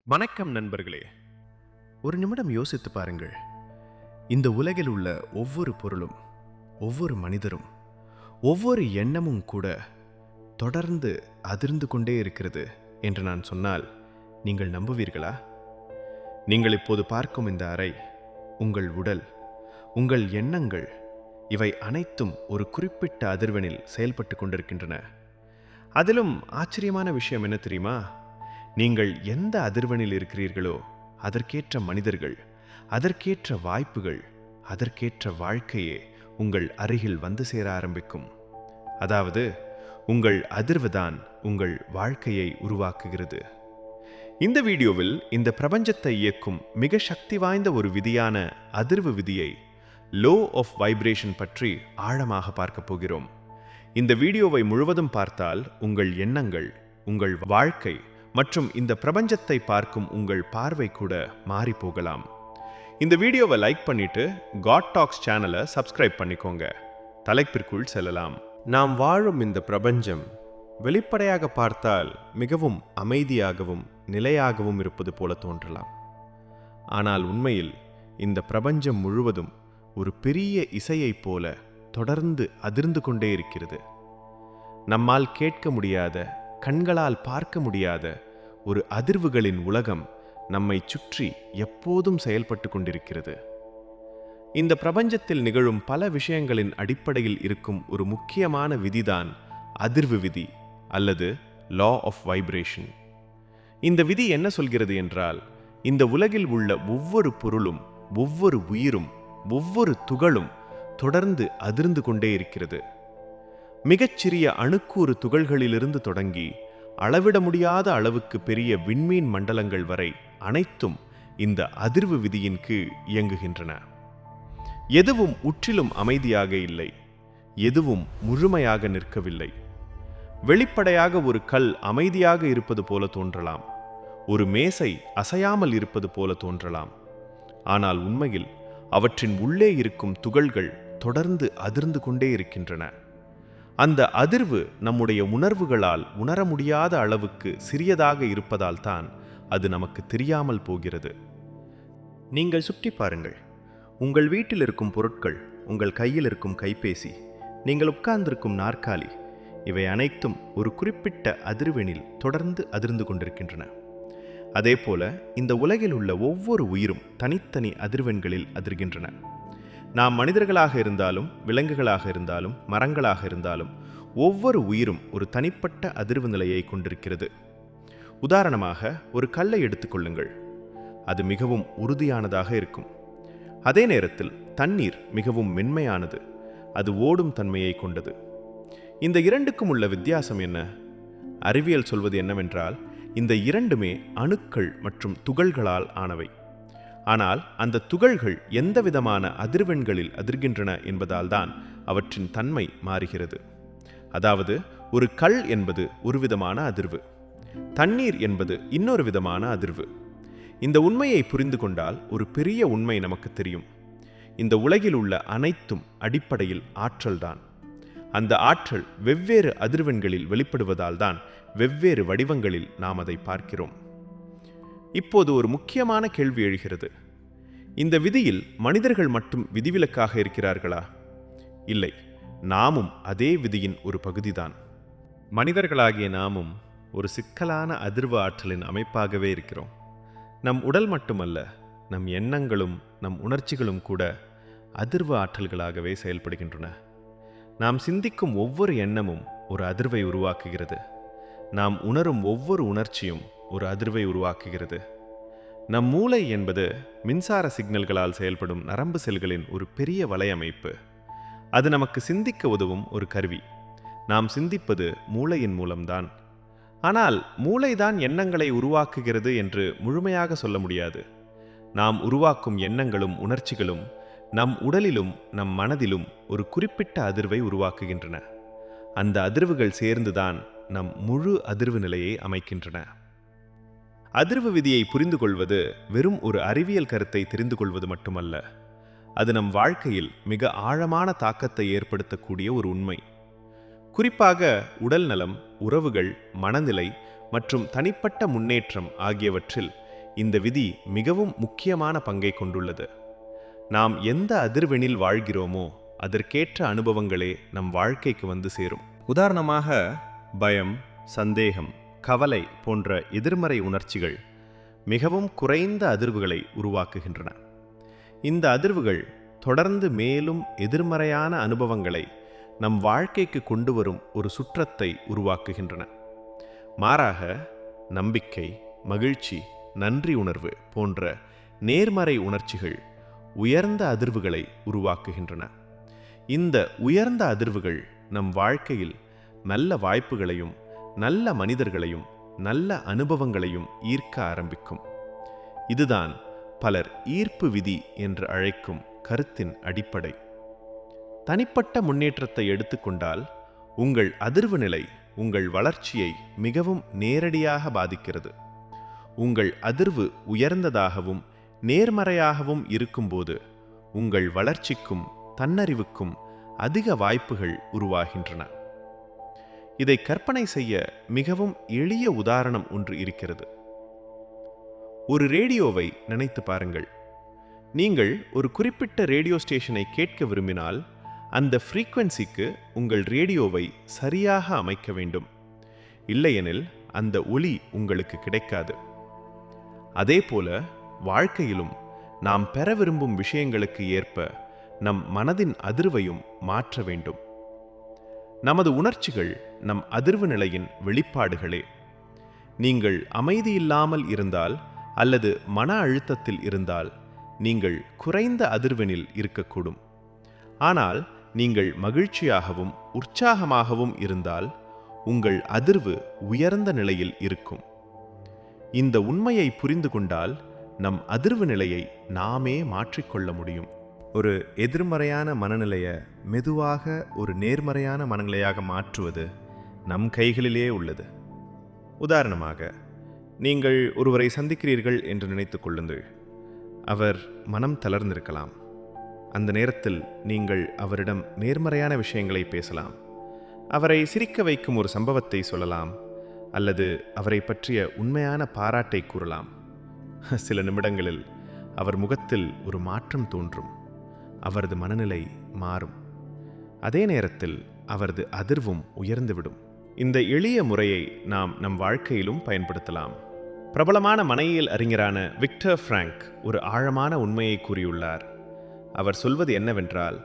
வணக்கம் நண்பர்களே. ஒரு நிமிடம் யோசித்து பாருங்கள். இந்த உலகில் உள்ள ஒவ்வொரு பொருளும், ஒவ்வொரு மனிதரும், ஒவ்வொரு எண்ணமும் கூட தொடர்ந்து அதிர்ந்து கொண்டே இருக்கிறது என்று நான் சொன்னால் நீங்கள் நம்புவீர்களா? நீங்கள் இப்போது பார்க்கும் இந்த அறை, உங்கள் உடல், உங்கள் எண்ணங்கள், இவை அனைத்தும் ஒரு குறிப்பிட்ட அதிர்வெண்ணில் செயல்பட்டு கொண்டிருக்கின்றன. அதிலும் ஆச்சரியமான விஷயம் என்ன தெரியுமா? நீங்கள் எந்த அதிர்வெண்ணில் இருக்கிறீர்களோ அதற்கேற்ற மனிதர்கள், அதற்கேற்ற வாய்ப்புகள், அதற்கேற்ற வாழ்க்கையே உங்கள் அருகில் வந்து சேர ஆரம்பிக்கும். அதாவது உங்கள் அதிர்வுதான் உங்கள் வாழ்க்கையை உருவாக்குகிறது. இந்த வீடியோவில் இந்த பிரபஞ்சத்தை இயக்கும் மிக சக்தி வாய்ந்த ஒரு விதியான அதிர்வு விதியை, லோ ஆஃப் வைப்ரேஷன் பற்றி ஆழமாக பார்க்க போகிறோம். இந்த வீடியோவை முழுவதும் பார்த்தால் உங்கள் எண்ணங்கள், உங்கள் வாழ்க்கை மற்றும் இந்த பிரபஞ்சத்தை பார்க்கும் உங்கள் பார்வை கூட மாறி போகலாம். இந்த வீடியோவை லைக் பண்ணிட்டு காட் டாக்ஸ் சேனலை சப்ஸ்கிரைப் பண்ணிக்கோங்க. தலைப்பிற்குள் செல்லலாம். நாம் வாழும் இந்த பிரபஞ்சம் வெளிப்படையாக பார்த்தால் மிகவும் அமைதியாகவும் நிலையாகவும் இருப்பது போல தோன்றலாம். ஆனால் உண்மையில் இந்த பிரபஞ்சம் முழுவதும் ஒரு பெரிய இசையைப் போல தொடர்ந்து அதிர்ந்து கொண்டே இருக்கிறது. நம்மால் கேட்க முடியாத, கண்களால் பார்க்க முடியாத ஒரு அதிர்வுகளின் உலகம் நம்மை சுற்றி எப்போதும் செயல்பட்டு கொண்டிருக்கிறது. இந்த பிரபஞ்சத்தில் நிகழும் பல விஷயங்களின் அடிப்படையில் இருக்கும் ஒரு முக்கியமான விதிதான் அதிர்வு விதி அல்லது லா ஆஃப் வைப்ரேஷன். இந்த விதி என்ன சொல்கிறது என்றால், இந்த உலகில் உள்ள ஒவ்வொரு பொருளும், ஒவ்வொரு உயிரும், ஒவ்வொரு துகளும் தொடர்ந்து அதிர்ந்து கொண்டே இருக்கிறது. மிகச்சிறிய அணுக்கூறு துகள்களிலிருந்து தொடங்கி அளவிட முடியாத அளவுக்கு பெரிய விண்மீன் மண்டலங்கள் வரை அனைத்தும் இந்த அதிர்வு விதியின் கீழ் இயங்குகின்றன. எதுவும் முற்றிலும் அமைதியாக இல்லை, எதுவும் முழுமையாக நிற்கவில்லை. வெளிப்படையாக ஒரு கல் அமைதியாக இருப்பது போல தோன்றலாம், ஒரு மேசை அசையாமல் இருப்பது போல தோன்றலாம். ஆனால் உண்மையில் அவற்றின் உள்ளே இருக்கும் துகள்கள் தொடர்ந்து அதிர்ந்து கொண்டே இருக்கின்றன. அந்த அதிர்வு நம்முடைய உணர்வுகளால் உணர முடியாத அளவுக்கு சிறியதாக இருப்பதால் தான் அது நமக்கு தெரியாமல் போகிறது. நீங்கள் சுற்றி பாருங்கள். உங்கள் வீட்டில் இருக்கும் பொருட்கள், உங்கள் கையில் இருக்கும் கைபேசி, நீங்கள் உட்கார்ந்திருக்கும் நாற்காலி, இவை அனைத்தும் ஒரு குறிப்பிட்ட அதிர்வெண்ணில் தொடர்ந்து அதிர்ந்து கொண்டிருக்கின்றன. அதேபோல இந்த உலகில் உள்ள ஒவ்வொரு உயிரும் தனித்தனி அதிர்வெண்களில் அதிர்கின்றன. நாம் மனிதர்களாக இருந்தாலும், விலங்குகளாக இருந்தாலும், மரங்களாக இருந்தாலும், ஒவ்வொரு உயிரும் ஒரு தனிப்பட்ட அதிர்வு நிலையை கொண்டிருக்கிறது. உதாரணமாக ஒரு கல்லை எடுத்துக்கொள்ளுங்கள். அது மிகவும் உறுதியானதாக இருக்கும். அதே நேரத்தில் தண்ணீர் மிகவும் மென்மையானது, அது ஓடும் தன்மையை கொண்டது. இந்த இரண்டுக்கும் உள்ள வித்தியாசம் என்ன? அறிவியல் சொல்வது என்னவென்றால், இந்த இரண்டுமே அணுக்கள் மற்றும் துகள்களால் ஆனவை. ஆனால் அந்த துகள்கள் எந்த விதமான அதிர்வெண்களில் அதிர்கின்றன என்பதால் தான் அவற்றின் தன்மை மாறுகிறது. அதாவது ஒரு கல் என்பது ஒரு விதமான அதிர்வு, தண்ணீர் என்பது இன்னொரு விதமான அதிர்வு. இந்த உண்மையை புரிந்து கொண்டால் ஒரு பெரிய உண்மை நமக்கு தெரியும். இந்த உலகில் உள்ள அனைத்தும் அடிப்படையில் ஆற்றல்தான். அந்த ஆற்றல் வெவ்வேறு அதிர்வெண்களில் வெளிப்படுவதால் தான் வெவ்வேறு வடிவங்களில் நாம் அதை பார்க்கிறோம். இப்போது ஒரு முக்கியமான கேள்வி எழுகிறது. இந்த விதியில் மனிதர்கள் மட்டும் விதிவிலக்காக இருக்கிறார்களா? இல்லை, நாமும் அதே விதியின் ஒரு பகுதிதான். மனிதர்களாகிய நாமும் ஒரு சிக்கலான அதிர்வு ஆற்றலின் அமைப்பாகவே இருக்கிறோம். நம் உடல் மட்டுமல்ல, நம் எண்ணங்களும் நம் உணர்ச்சிகளும் கூட அதிர்வு ஆற்றல்களாகவே செயல்படுகின்றன. நாம் சிந்திக்கும் ஒவ்வொரு எண்ணமும் ஒரு அதிர்வை உருவாக்குகிறது. நாம் உணரும் ஒவ்வொரு உணர்ச்சியும் ஒரு அதிர்வை உருவாக்குகிறது. நம் மூளை என்பது மின்சார சிக்னல்களால் செயல்படும் நரம்பு செல்களின் ஒரு பெரிய வலையமைப்பு. அது நமக்கு சிந்திக்க உதவும் ஒரு கருவி. நாம் சிந்திப்பது மூளையின் மூலம்தான். ஆனால் மூளைதான் எண்ணங்களை உருவாக்குகிறது என்று முழுமையாக சொல்ல முடியாது. நாம் உருவாக்கும் எண்ணங்களும் உணர்ச்சிகளும் நம் உடலிலும் நம் மனதிலும் ஒரு குறிப்பிட்ட அதிர்வை உருவாக்குகின்றன. அந்த அதிர்வுகள் சேர்ந்துதான் நம் முழு அதிர்வு நிலையை அமைக்கின்றன. அதிர்வு விதியை புரிந்து கொள்வது வெறும் ஒரு அறிவியல் கருத்தை தெரிந்து கொள்வது மட்டுமல்ல, அது நம் வாழ்க்கையில் மிக ஆழமான தாக்கத்தை ஏற்படுத்தக்கூடிய ஒரு உண்மை. குறிப்பாக உடல் நலம், உறவுகள், மனநிலை மற்றும் தனிப்பட்ட முன்னேற்றம் ஆகியவற்றில் இந்த விதி மிகவும் முக்கியமான பங்கை கொண்டுள்ளது. நாம் எந்த அதிர்வெண்ணில் வாழ்கிறோமோ அதற்கேற்ற அனுபவங்களே நம் வாழ்க்கைக்கு வந்து சேரும். உதாரணமாக, பயம், சந்தேகம், கவலை போன்ற எதிர்மறை உணர்ச்சிகள் மிகவும் குறைந்த அதிர்வுகளை உருவாக்குகின்றன. இந்த அதிர்வுகள் தொடர்ந்து மேலும் எதிர்மறையான அனுபவங்களை நம் வாழ்க்கைக்கு கொண்டு வரும் ஒரு சுற்றத்தை உருவாக்குகின்றன. மாறாக, நம்பிக்கை, மகிழ்ச்சி, நன்றி உணர்வு போன்ற நேர்மறை உணர்ச்சிகள் உயர்ந்த அதிர்வுகளை உருவாக்குகின்றன. இந்த உயர்ந்த அதிர்வுகள் நம் வாழ்க்கையில் நல்ல வாய்ப்புகளையும் நல்ல மனிதர்களையும் நல்ல அனுபவங்களையும் ஈர்க்க ஆரம்பிக்கும். இதுதான் பலர் ஈர்ப்பு விதி என்று அழைக்கும் கருத்தின் அடிப்படை. தனிப்பட்ட முன்னேற்றத்தை எடுத்துக்கொண்டால் உங்கள் அதிர்வு நிலை உங்கள் வளர்ச்சியை மிகவும் நேரடியாக பாதிக்கிறது. உங்கள் அதிர்வு உயர்ந்ததாகவும் நேர்மறையாகவும் இருக்கும்போது உங்கள் வளர்ச்சிக்கும் தன்னறிவுக்கும் அதிக வாய்ப்புகள் உருவாகின்றன. இதை கற்பனை செய்ய மிகவும் எளிய உதாரணம் ஒன்று இருக்கிறது. ஒரு ரேடியோவை நினைத்து பாருங்கள். நீங்கள் ஒரு குறிப்பிட்ட ரேடியோ ஸ்டேஷனை கேட்க விரும்பினால் அந்த ஃப்ரீக்வென்சிக்கு உங்கள் ரேடியோவை சரியாக அமைக்க வேண்டும். இல்லையெனில் அந்த ஒலி உங்களுக்கு கிடைக்காது. அதேபோல வாழ்க்கையிலும் நாம் பெற விரும்பும் விஷயங்களுக்கு ஏற்ப நம் மனதின் அதிர்வையும் மாற்ற வேண்டும். நமது உணர்ச்சிகள் நம் அதிர்வு நிலையின் வெளிப்பாடுகளே. நீங்கள் அமைதியில்லாமல் இருந்தால் அல்லது மன அழுத்தத்தில் இருந்தால் நீங்கள் குறைந்த அதிர்வெண்ணில் இருக்கக்கூடும். ஆனால் நீங்கள் மகிழ்ச்சியாகவும் உற்சாகமாகவும் இருந்தால் உங்கள் அதிர்வு உயர்ந்த நிலையில் இருக்கும். இந்த உண்மையை புரிந்து கொண்டால் நம் அதிர்வு நிலையை நாமே மாற்றிக்கொள்ள முடியும். ஒரு எதிர்மறையான மனநிலையை மெதுவாக ஒரு நேர்மறையான மனநிலையாக மாற்றுவது நம் கைகளிலே உள்ளது. உதாரணமாக, நீங்கள் ஒருவரை சந்திக்கிறீர்கள் என்று நினைத்துக் கொள்ளுங்கள். அவர் மனம் தளர்ந்திருக்கலாம். அந்த நேரத்தில் நீங்கள் அவரிடம் நேர்மறையான விஷயங்களை பேசலாம். அவரை சிரிக்க வைக்கும் ஒரு சம்பவத்தை சொல்லலாம், அல்லது அவரை பற்றிய உண்மையான பாராட்டை கூறலாம். சில நிமிடங்களில் அவர் முகத்தில் ஒரு மாற்றம் தோன்றும். அவரது மனநிலை மாறும். அதே நேரத்தில் அவரது அதிர்வும் உயர்ந்துவிடும். இந்த எளிய முறையை நாம் நம் வாழ்க்கையிலும் பயன்படுத்தலாம். பிரபலமான மனையியல் அறிஞரான விக்டர் பிராங்க் ஒரு ஆழமான உண்மையை கூறியுள்ளார். அவர் சொல்வது என்னவென்றால்,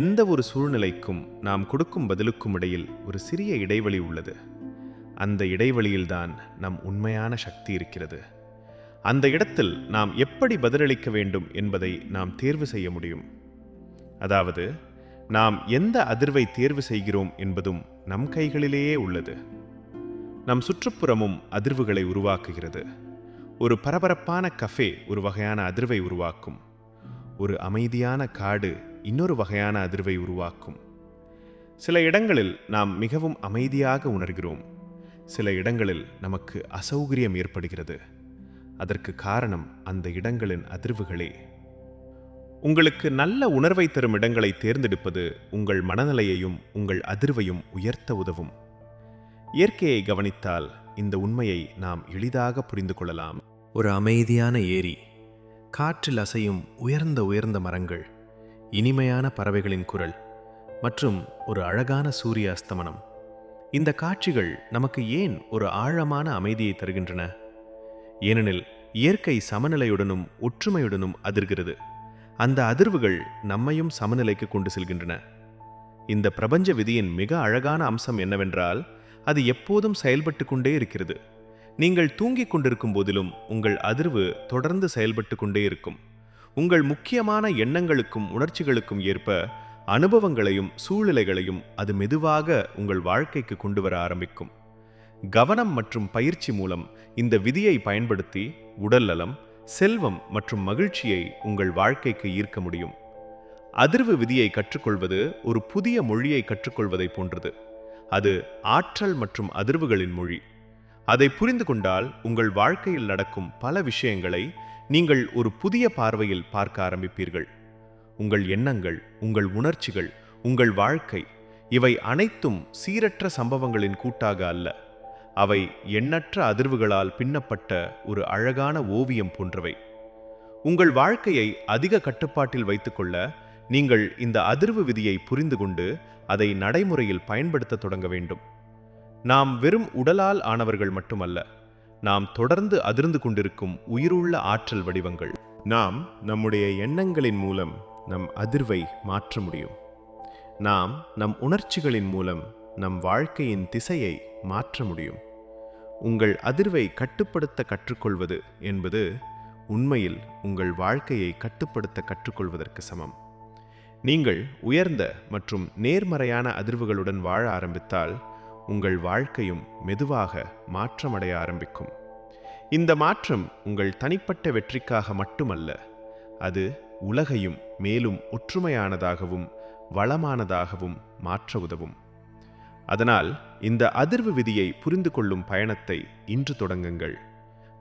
எந்த ஒரு சூழ்நிலைக்கும் நாம் கொடுக்கும் பதிலுக்கும் இடையில் ஒரு சிறிய இடைவெளி உள்ளது. அந்த இடைவெளியில்தான் நம் உண்மையான சக்தி இருக்கிறது. அந்த இடத்தில் நாம் எப்படி பதிலளிக்க வேண்டும் என்பதை நாம் தேர்வு செய்ய முடியும். அதாவது, நாம் எந்த அதிர்வை தேர்வு செய்கிறோம் என்பதும் நம் கைகளிலேயே உள்ளது. நம் சுற்றுப்புறமும் அதிர்வுகளை உருவாக்குகிறது. ஒரு பரபரப்பான கஃபே ஒரு வகையான அதிர்வை உருவாக்கும். ஒரு அமைதியான காடு இன்னொரு வகையான அதிர்வை உருவாக்கும். சில இடங்களில் நாம் மிகவும் அமைதியாக உணர்கிறோம். சில இடங்களில் நமக்கு அசௌகரியம் ஏற்படுகிறது. அதற்கு காரணம் அந்த இடங்களின் அதிர்வுகளே. உங்களுக்கு நல்ல உணர்வை தரும் இடங்களை தேர்ந்தெடுப்பது உங்கள் மனநிலையையும் உங்கள் அதிர்வையும் உயர்த்த உதவும். இயற்கையை கவனித்தால் இந்த உண்மையை நாம் எளிதாக புரிந்து கொள்ளலாம். ஒரு அமைதியான ஏரி, காற்றில் அசையும் உயர்ந்த மரங்கள், இனிமையான பறவைகளின் குரல் மற்றும் ஒரு அழகான சூரிய அஸ்தமனம். இந்த காட்சிகள் நமக்கு ஏன் ஒரு ஆழமான அமைதியை தருகின்றன? ஏனெனில் இயற்கை சமநிலையுடனும் ஒற்றுமையுடனும் அதிர்கிறது. அந்த அதிர்வுகள் நம்மையும் சமநிலைக்கு கொண்டு செல்கின்றன. இந்த பிரபஞ்ச விதியின் மிக அழகான அம்சம் என்னவென்றால், அது எப்போதும் செயல்பட்டு கொண்டே இருக்கிறது. நீங்கள் தூங்கிக் கொண்டிருக்கும் போதிலும் உங்கள் அதிர்வு தொடர்ந்து செயல்பட்டு கொண்டே இருக்கும். உங்கள் முக்கியமான எண்ணங்களுக்கும் உணர்ச்சிகளுக்கும் ஏற்ப அனுபவங்களையும் சூழ்நிலைகளையும் அது மெதுவாக உங்கள் வாழ்க்கைக்கு கொண்டு வர ஆரம்பிக்கும். கவனம் மற்றும் பயிற்சி மூலம் இந்த விதியை பயன்படுத்தி உடல் நலம், செல்வம் மற்றும் மகிழ்ச்சியை உங்கள் வாழ்க்கைக்கு ஈர்க்க முடியும். அதிர்வு விதியை கற்றுக்கொள்வது ஒரு புதிய மொழியை கற்றுக்கொள்வதை போன்றது. அது ஆற்றல் மற்றும் அதிர்வுகளின் மொழி. அதை புரிந்து கொண்டால் உங்கள் வாழ்க்கையில் நடக்கும் பல விஷயங்களை நீங்கள் ஒரு புதிய பார்வையில் பார்க்க ஆரம்பிப்பீர்கள். உங்கள் எண்ணங்கள், உங்கள் உணர்ச்சிகள், உங்கள் வாழ்க்கை, இவை அனைத்தும் சீரற்ற சம்பவங்களின் கூட்டாக அல்ல, அவை எண்ணற்ற அதிர்வுகளால் பின்னப்பட்ட ஒரு அழகான ஓவியம் போன்றவை. உங்கள் வாழ்க்கையை அதிக கட்டுப்பாட்டில் வைத்துக்கொள்ள நீங்கள் இந்த அதிர்வு விதியை புரிந்து கொண்டு அதை நடைமுறையில் பயன்படுத்த தொடங்க வேண்டும். நாம் வெறும் உடலால் ஆனவர்கள் மட்டுமல்ல, நாம் தொடர்ந்து அதிர்ந்து கொண்டிருக்கும் உயிருள்ள ஆற்றல் வடிவங்கள். நாம் நம்முடைய எண்ணங்களின் மூலம் நம் அதிர்வை மாற்ற முடியும். நாம் நம் உணர்ச்சிகளின் மூலம் நம் வாழ்க்கையின் திசையை மாற்ற முடியும். உங்கள் அதிர்வை கட்டுப்படுத்த கற்றுக்கொள்வது என்பது உண்மையில் உங்கள் வாழ்க்கையை கட்டுப்படுத்த கற்றுக்கொள்வதற்கு சமம். நீங்கள் உயர்ந்த மற்றும் நேர்மறையான அதிர்வுகளுடன் வாழ ஆரம்பித்தால் உங்கள் வாழ்க்கையும் மெதுவாக மாற்றமடைய ஆரம்பிக்கும். இந்த மாற்றம் உங்கள் தனிப்பட்ட வெற்றிக்காக மட்டுமல்ல, அது உலகையும் மேலும் ஒற்றுமையானதாகவும் வளமானதாகவும் மாற்ற உதவும். அதனால் இந்த அதிர்வு விதியை புரிந்து கொள்ளும் பயணத்தை இன்று தொடங்குங்கள்.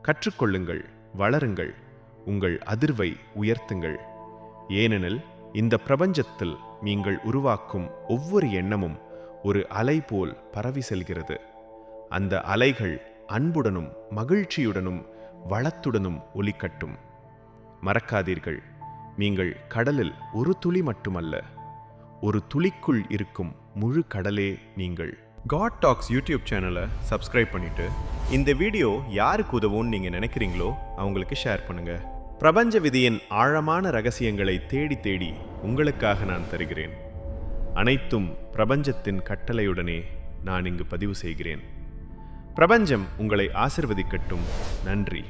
கற்றுக்கொள்ளுங்கள், வளருங்கள், உங்கள் அதிர்வை உயர்த்துங்கள். ஏனெனில் இந்த பிரபஞ்சத்தில் நீங்கள் உருவாக்கும் ஒவ்வொரு எண்ணமும் ஒரு அலை போல் பரவி செல்கிறது. அந்த அலைகள் அன்புடனும் மகிழ்ச்சியுடனும் வளத்துடனும் ஒலிக்கட்டும். மறக்காதீர்கள், நீங்கள் கடலில் ஒரு துளி மட்டுமல்ல, ஒரு துளிக்குள் இருக்கும் முழு கடலே நீங்கள். காட் டாக்ஸ் யூடியூப் சேனலை சப்ஸ்கிரைப் பண்ணிட்டு இந்த வீடியோ யாருக்கு உதவும்னு நீங்கள் நினைக்கிறீங்களோ அவங்களுக்கு ஷேர் பண்ணுங்க. பிரபஞ்ச விதியின் ஆழமான ரகசியங்களை தேடி தேடி உங்களுக்காக நான் தருகிறேன். அனைத்தும் பிரபஞ்சத்தின் கட்டளையுடனே நான் இங்கு பதிவு செய்கிறேன். பிரபஞ்சம் உங்களை ஆசிர்வதிக்கட்டும். நன்றி.